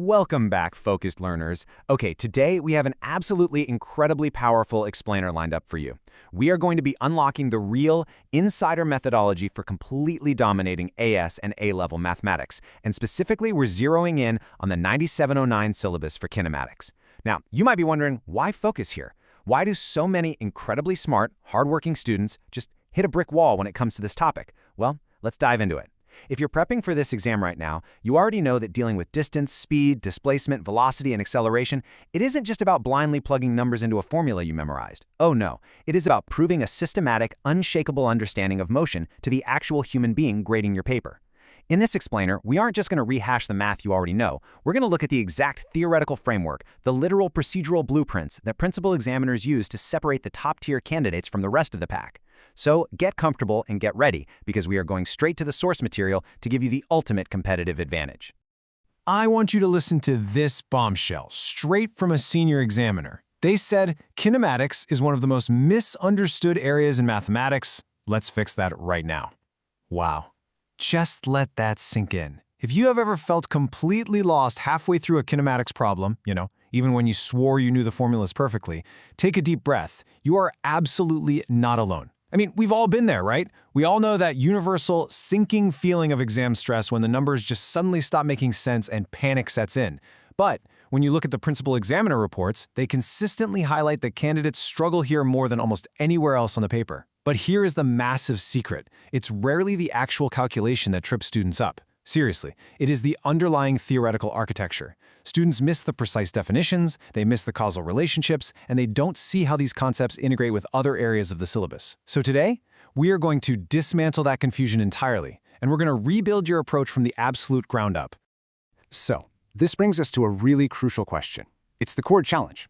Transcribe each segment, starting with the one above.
Welcome back, focused learners. Okay, today we have an absolutely incredibly powerful explainer lined up for you. We are going to be unlocking the real insider methodology for completely dominating AS and A-level mathematics, and specifically we're zeroing in on the 9709 syllabus for kinematics. Now, you might be wondering, why focus here? Why do so many incredibly smart, hardworking students just hit a brick wall when it comes to this topic? Well, let's dive into it. If you're prepping for this exam right now, you already know that dealing with distance, speed, displacement, velocity, and acceleration, it isn't just about blindly plugging numbers into a formula you memorized. Oh no, it is about proving a systematic, unshakable understanding of motion to the actual human being grading your paper. In this explainer, we aren't just going to rehash the math you already know. We're going to look at the exact theoretical framework, the literal procedural blueprints that principal examiners use to separate the top-tier candidates from the rest of the pack. So get comfortable and get ready, because we are going straight to the source material to give you the ultimate competitive advantage. I want you to listen to this bombshell, straight from a senior examiner. They said, kinematics is one of the most misunderstood areas in mathematics. Let's fix that right now. Wow. Just let that sink in. If you have ever felt completely lost halfway through a kinematics problem, even when you swore you knew the formulas perfectly, take a deep breath. You are absolutely not alone. I mean, we've all been there, right? We all know that universal sinking feeling of exam stress when the numbers just suddenly stop making sense and panic sets in. But when you look at the principal examiner reports, they consistently highlight that candidates struggle here more than almost anywhere else on the paper. But here is the massive secret. It's rarely the actual calculation that trips students up. Seriously, it is the underlying theoretical architecture. Students miss the precise definitions, they miss the causal relationships, and they don't see how these concepts integrate with other areas of the syllabus. So today, we are going to dismantle that confusion entirely, and we're going to rebuild your approach from the absolute ground up. So, this brings us to a really crucial question. It's the core challenge.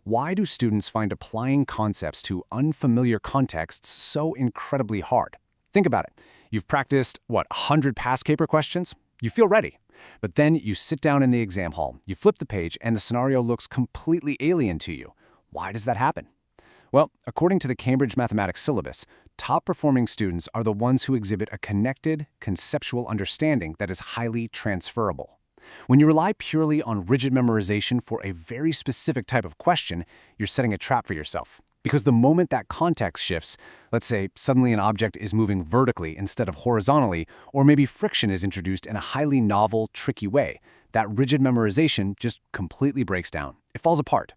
Why do students find applying concepts to unfamiliar contexts so incredibly hard? Think about it. You've practiced, 100 past paper questions? You feel ready. But then you sit down in the exam hall, you flip the page, and the scenario looks completely alien to you. Why does that happen? Well, according to the Cambridge Mathematics syllabus, top-performing students are the ones who exhibit a connected, conceptual understanding that is highly transferable. When you rely purely on rigid memorization for a very specific type of question, you're setting a trap for yourself. Because the moment that context shifts, let's say suddenly an object is moving vertically instead of horizontally, or maybe friction is introduced in a highly novel, tricky way, that rigid memorization just completely breaks down. It falls apart.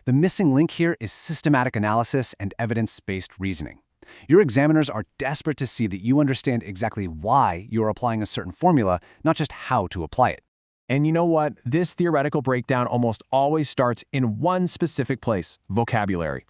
The missing link here is systematic analysis and evidence-based reasoning. Your examiners are desperate to see that you understand exactly why you're applying a certain formula, not just how to apply it. And you know what? This theoretical breakdown almost always starts in one specific place: vocabulary.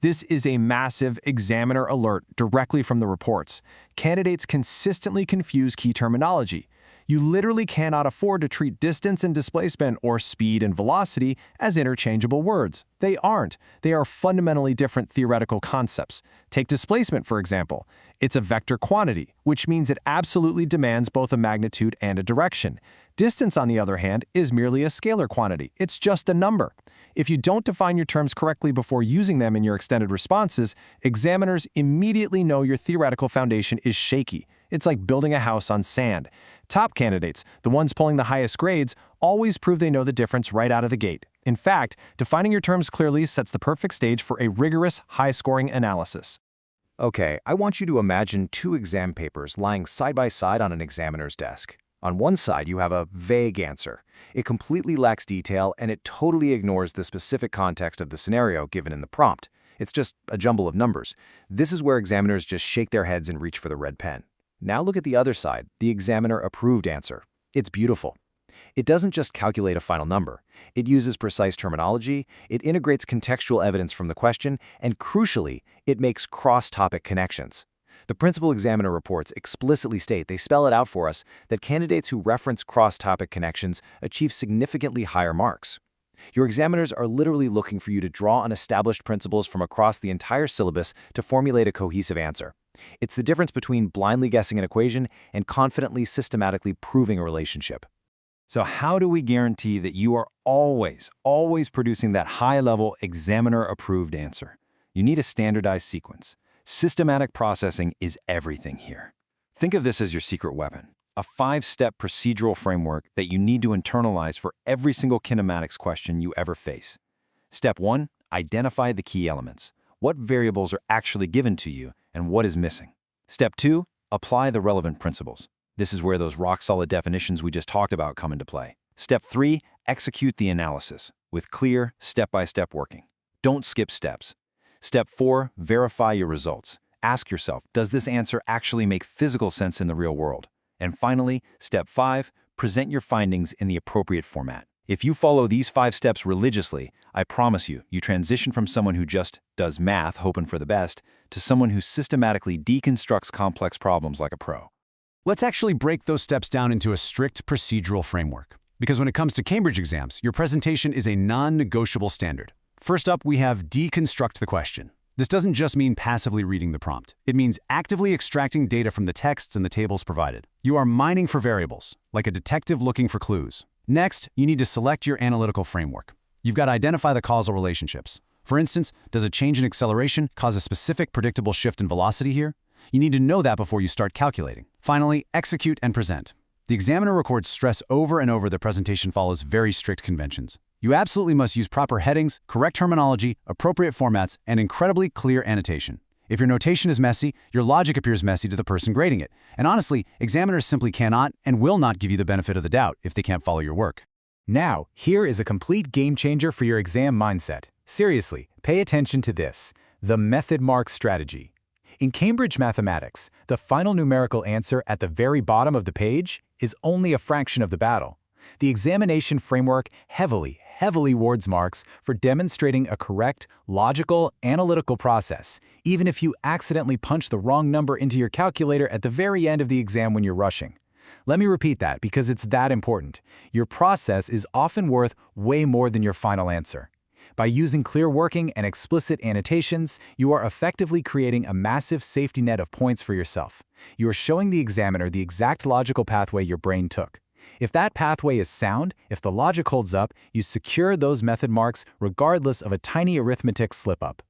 This is a massive examiner alert directly from the reports. Candidates consistently confuse key terminology. You literally cannot afford to treat distance and displacement or speed and velocity as interchangeable words. They aren't. They are fundamentally different theoretical concepts. Take displacement, for example. It's a vector quantity, which means it absolutely demands both a magnitude and a direction. Distance, on the other hand, is merely a scalar quantity. It's just a number. If you don't define your terms correctly before using them in your extended responses, examiners immediately know your theoretical foundation is shaky. It's like building a house on sand. Top candidates, the ones pulling the highest grades, always prove they know the difference right out of the gate. In fact, defining your terms clearly sets the perfect stage for a rigorous, high-scoring analysis. Okay, I want you to imagine two exam papers lying side by side on an examiner's desk. On one side, you have a vague answer. It completely lacks detail, and it totally ignores the specific context of the scenario given in the prompt. It's just a jumble of numbers. This is where examiners just shake their heads and reach for the red pen. Now look at the other side, the examiner-approved answer. It's beautiful. It doesn't just calculate a final number. It uses precise terminology, it integrates contextual evidence from the question, and crucially, it makes cross-topic connections. The principal examiner reports explicitly state, they spell it out for us, that candidates who reference cross-topic connections achieve significantly higher marks. Your examiners are literally looking for you to draw on established principles from across the entire syllabus to formulate a cohesive answer. It's the difference between blindly guessing an equation and confidently, systematically proving a relationship. So how do we guarantee that you are always producing that high-level, examiner-approved answer? You need a standardized sequence. Systematic processing is everything here. Think of this as your secret weapon, a 5-step procedural framework that you need to internalize for every single kinematics question you ever face. Step 1, identify the key elements. What variables are actually given to you and what is missing? Step 2, apply the relevant principles. This is where those rock-solid definitions we just talked about come into play. Step 3, execute the analysis with clear, step-by-step working. Don't skip steps. Step 4, verify your results. Ask yourself, does this answer actually make physical sense in the real world? And finally, step 5, present your findings in the appropriate format. If you follow these 5 steps religiously, I promise you, you transition from someone who just does math, hoping for the best, to someone who systematically deconstructs complex problems like a pro. Let's actually break those steps down into a strict procedural framework. Because when it comes to Cambridge exams, your presentation is a non-negotiable standard. First up, we have deconstruct the question. This doesn't just mean passively reading the prompt. It means actively extracting data from the texts and the tables provided. You are mining for variables, like a detective looking for clues. Next, you need to select your analytical framework. You've got to identify the causal relationships. For instance, does a change in acceleration cause a specific predictable shift in velocity here? You need to know that before you start calculating. Finally, execute and present. The examiner records stress over and over the presentation follows very strict conventions. You absolutely must use proper headings, correct terminology, appropriate formats, and incredibly clear annotation. If your notation is messy, your logic appears messy to the person grading it. And honestly, examiners simply cannot and will not give you the benefit of the doubt if they can't follow your work. Now, here is a complete game changer for your exam mindset. Seriously, pay attention to this: the method mark strategy. In Cambridge mathematics, the final numerical answer at the very bottom of the page is only a fraction of the battle. The examination framework heavily awards marks for demonstrating a correct, logical, analytical process, even if you accidentally punch the wrong number into your calculator at the very end of the exam when you're rushing. Let me repeat that because it's that important. Your process is often worth way more than your final answer. By using clear working and explicit annotations, you are effectively creating a massive safety net of points for yourself. You are showing the examiner the exact logical pathway your brain took. If that pathway is sound, if the logic holds up, you secure those method marks regardless of a tiny arithmetic slip-up.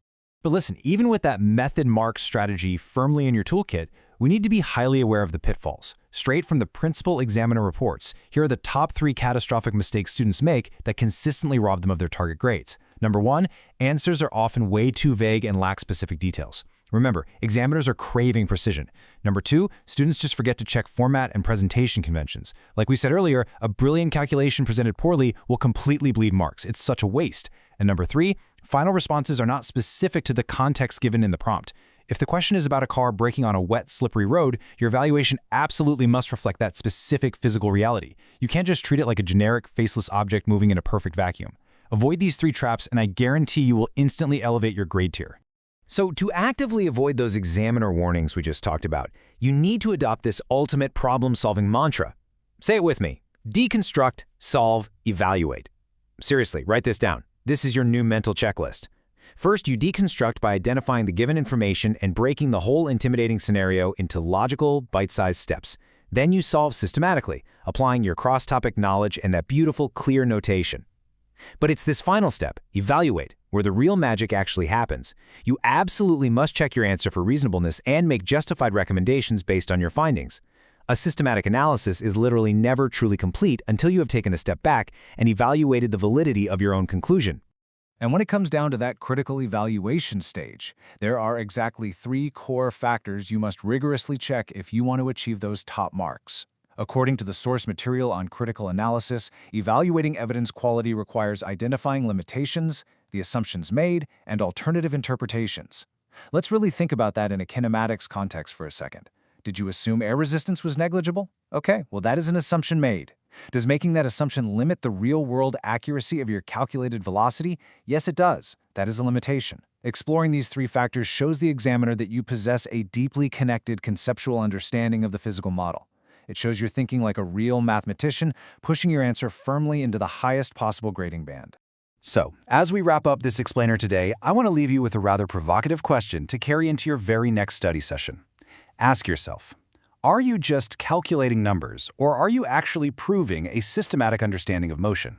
But listen, even with that method mark strategy firmly in your toolkit, we need to be highly aware of the pitfalls. Straight from the principal examiner reports, here are the top 3 catastrophic mistakes students make that consistently rob them of their target grades. Number 1, answers are often way too vague and lack specific details. Remember, examiners are craving precision. Number 2, students just forget to check format and presentation conventions. Like we said earlier, a brilliant calculation presented poorly will completely bleed marks. It's such a waste. And number 3, final responses are not specific to the context given in the prompt. If the question is about a car braking on a wet, slippery road, your evaluation absolutely must reflect that specific physical reality. You can't just treat it like a generic, faceless object moving in a perfect vacuum. Avoid these 3 traps, and I guarantee you will instantly elevate your grade tier. So to actively avoid those examiner warnings we just talked about, you need to adopt this ultimate problem-solving mantra. Say it with me: deconstruct, solve, evaluate. Seriously, write this down. This is your new mental checklist. First, you deconstruct by identifying the given information and breaking the whole intimidating scenario into logical, bite-sized steps. Then you solve systematically, applying your cross-topic knowledge and that beautiful, clear notation. But it's this final step, evaluate, where the real magic actually happens. You absolutely must check your answer for reasonableness and make justified recommendations based on your findings. A systematic analysis is literally never truly complete until you have taken a step back and evaluated the validity of your own conclusion. And when it comes down to that critical evaluation stage, there are exactly 3 core factors you must rigorously check if you want to achieve those top marks. According to the source material on critical analysis, evaluating evidence quality requires identifying limitations, the assumptions made, and alternative interpretations. Let's really think about that in a kinematics context for a second. Did you assume air resistance was negligible? Okay, well that is an assumption made. Does making that assumption limit the real-world accuracy of your calculated velocity? Yes, it does. That is a limitation. Exploring these 3 factors shows the examiner that you possess a deeply connected conceptual understanding of the physical model. It shows you're thinking like a real mathematician, pushing your answer firmly into the highest possible grading band. So, as we wrap up this explainer today, I want to leave you with a rather provocative question to carry into your very next study session. Ask yourself, are you just calculating numbers, or are you actually proving a systematic understanding of motion?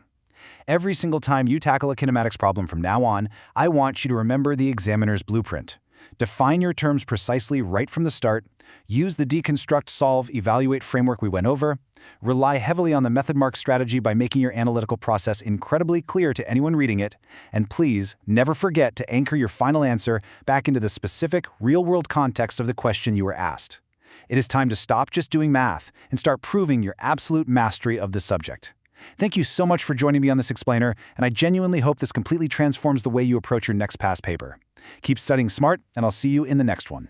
Every single time you tackle a kinematics problem from now on, I want you to remember the examiner's blueprint. Define your terms precisely right from the start. Use the deconstruct, solve, evaluate framework we went over. Rely heavily on the method mark strategy by making your analytical process incredibly clear to anyone reading it. And please, never forget to anchor your final answer back into the specific, real-world context of the question you were asked. It is time to stop just doing math and start proving your absolute mastery of the subject. Thank you so much for joining me on this explainer, and I genuinely hope this completely transforms the way you approach your next past paper. Keep studying smart, and I'll see you in the next one.